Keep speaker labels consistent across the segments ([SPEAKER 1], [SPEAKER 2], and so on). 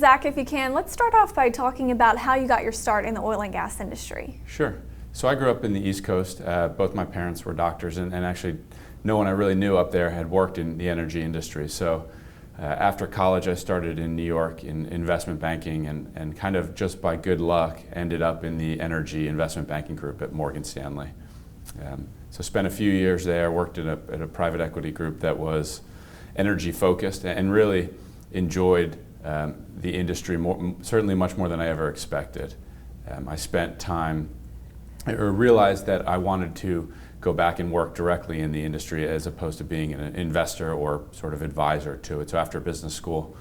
[SPEAKER 1] Zach, if you can, let's start off by talking about how you got your start in the oil and gas industry.
[SPEAKER 2] Sure. So I grew up in the East Coast. Both my parents were doctors, and actually no one I really knew up there had worked in the energy industry. So after college, I started in New York in investment banking, and kind of just by good luck ended up in the energy investment banking group at Morgan Stanley. So spent a few years there, worked at a private equity group that was energy focused, and really enjoyed the industry certainly much more than I ever expected. I spent time, or realized that I wanted to go back and work directly in the industry as opposed to being an investor or sort of advisor to it. So after business school,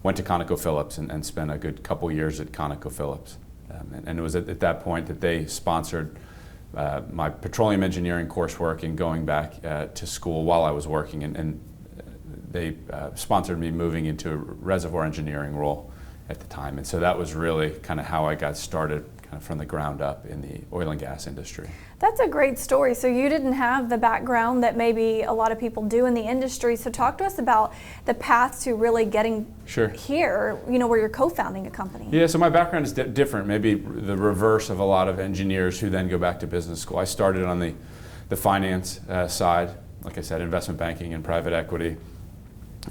[SPEAKER 2] went to ConocoPhillips and spent a good couple years at ConocoPhillips. And it was at that point that they sponsored my petroleum engineering coursework and going back to school while I was working, and they sponsored me moving into a reservoir engineering role at the time. And so that was really kind of how I got started kind of from the ground up in the oil and gas industry.
[SPEAKER 1] That's a great story. So you didn't have the background that maybe a lot of people do in the industry. So talk to us about the path to really getting here, where you're co-founding a company.
[SPEAKER 2] Yeah, so my background is different, maybe the reverse of a lot of engineers who then go back to business school. I started on the finance side, like I said, investment banking and private equity.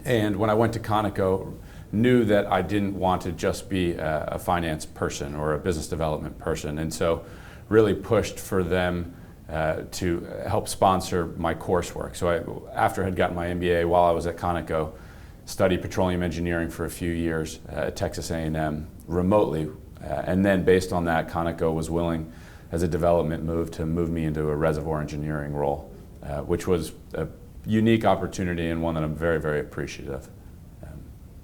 [SPEAKER 2] And when I went to Conoco, knew that I didn't want to just be a finance person or a business development person, and so really pushed for them to help sponsor my coursework. So after I had gotten my MBA while I was at Conoco, studied petroleum engineering for a few years at Texas A&M remotely, and then based on that, Conoco was willing, as a development move, to move me into a reservoir engineering role, which was a unique opportunity and one that I'm very, very appreciative.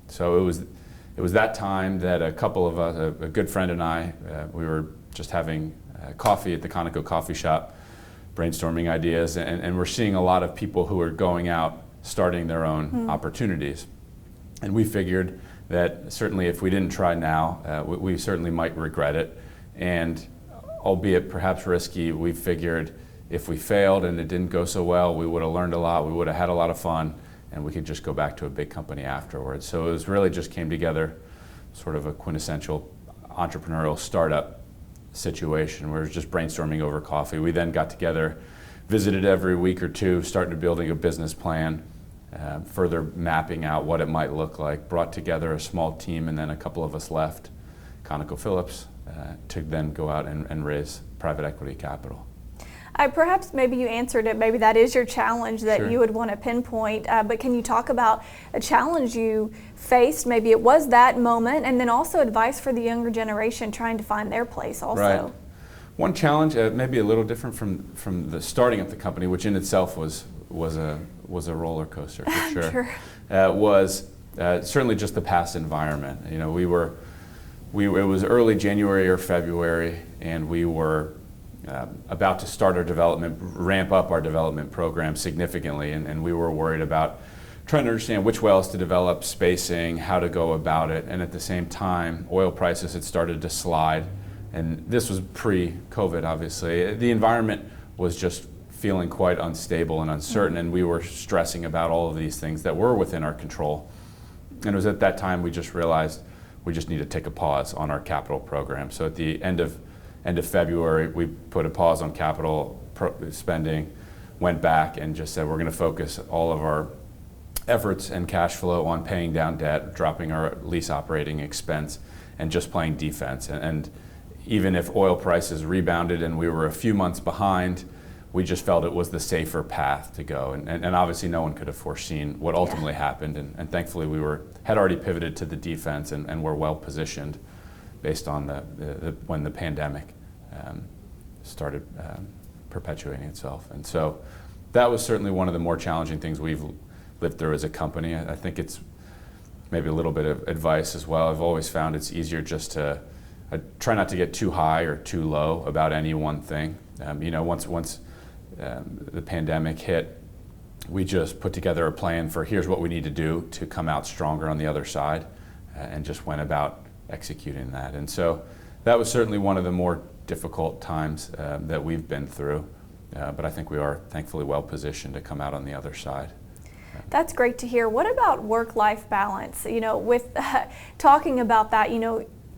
[SPEAKER 2] So it was that time that a couple of us, a good friend and I, we were just having coffee at the Conoco coffee shop, brainstorming ideas, and we're seeing a lot of people who are going out, starting their own opportunities. And we figured that certainly if we didn't try now, we certainly might regret it. And albeit perhaps risky, we figured if we failed and it didn't go so well, we would have learned a lot, we would have had a lot of fun, and we could just go back to a big company afterwards. So it was really just came together, sort of a quintessential entrepreneurial startup situation where it was just brainstorming over coffee. We then got together, visited every week or two, started building a business plan, further mapping out what it might look like, brought together a small team, and then a couple of us left ConocoPhillips to then go out and raise private equity capital.
[SPEAKER 1] Perhaps maybe you answered it, maybe that is your challenge that you would want to pinpoint, but can you talk about a challenge you faced? Maybe it was that moment, and then also advice for the younger generation trying to find their place also.
[SPEAKER 2] Right. One challenge, maybe a little different from the starting of the company, which in itself was a roller coaster for sure. Was certainly just the past environment. It was early January or February, and we were about to start our development, ramp up our development program significantly, and we were worried about trying to understand which wells to develop, spacing, how to go about it, and at the same time, oil prices had started to slide, and this was pre-COVID, obviously. The environment was just feeling quite unstable and uncertain, and we were stressing about all of these things that were within our control. And it was at that time we just realized we just need to take a pause on our capital program. So at the end of February, we put a pause on capital spending, went back and just said we're going to focus all of our efforts and cash flow on paying down debt, dropping our lease operating expense, and just playing defense. And even if oil prices rebounded and we were a few months behind, we just felt it was the safer path to go. And obviously no one could have foreseen what ultimately happened. And thankfully we had already pivoted to the defense and were well positioned based on when the pandemic started perpetuating itself. And so that was certainly one of the more challenging things we've lived through as a company. I think it's maybe a little bit of advice as well. I've always found it's easier just to try not to get too high or too low about any one thing. Once the pandemic hit, we just put together a plan for here's what we need to do to come out stronger on the other side, and just went about executing that. And so that was certainly one of the more difficult times that we've been through, but I think we are thankfully well positioned to come out on the other side.
[SPEAKER 1] That's great to hear. What about work-life balance? With talking about that,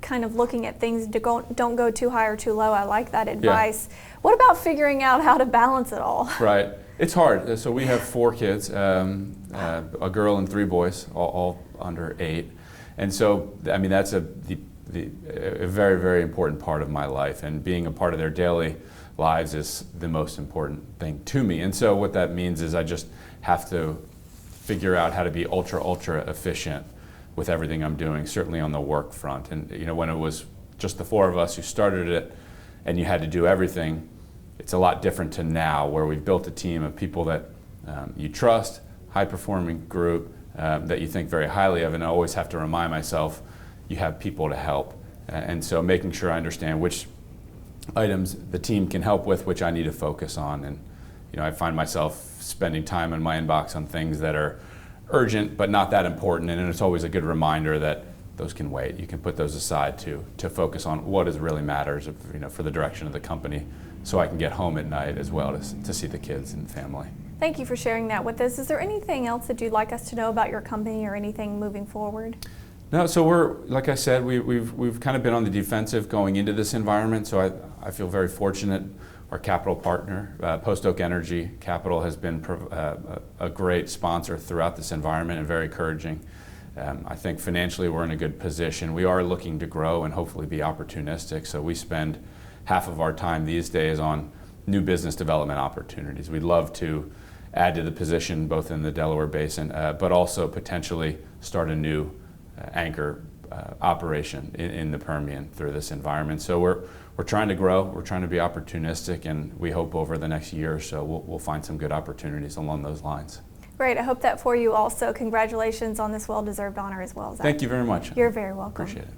[SPEAKER 1] kind of looking at things, don't go too high or too low. I like that advice. Yeah. What about figuring out how to balance it all?
[SPEAKER 2] Right. It's hard. So we have 4 kids, a girl and 3 boys, all under 8. And so, I mean, that's a very, very important part of my life. And being a part of their daily lives is the most important thing to me. And so what that means is I just have to figure out how to be ultra efficient with everything I'm doing, certainly on the work front. And when it was just the 4 of us who started it and you had to do everything, it's a lot different to now, where we've built a team of people that you trust, high-performing group that you think very highly of, and I always have to remind myself you have people to help. And so making sure I understand which items the team can help with, which I need to focus on. And I find myself spending time in my inbox on things that are urgent but not that important, and it's always a good reminder that those can wait. You can put those aside to focus on what is really matters, for the direction of the company, so I can get home at night as well to see the kids and family.
[SPEAKER 1] Thank you for sharing that with us. Is there anything else that you'd like us to know about your company or anything moving forward?
[SPEAKER 2] No, so like I said, we've kind of been on the defensive going into this environment, so I feel very fortunate. Our capital partner, COO Energy Capital, has been a great sponsor throughout this environment and very encouraging. I think financially we're in a good position. We are looking to grow and hopefully be opportunistic, so we spend half of our time these days on new business development opportunities. We'd love to add to the position both in the Delaware Basin, but also potentially start a new anchor operation in the Permian through this environment. So we're trying to grow, we're trying to be opportunistic, and we hope over the next year or so we'll find some good opportunities along those lines.
[SPEAKER 1] Great, I hope that for you also. Congratulations on this well-deserved honor as well, Zach.
[SPEAKER 2] Thank you very much.
[SPEAKER 1] You're very welcome.
[SPEAKER 2] Appreciate it.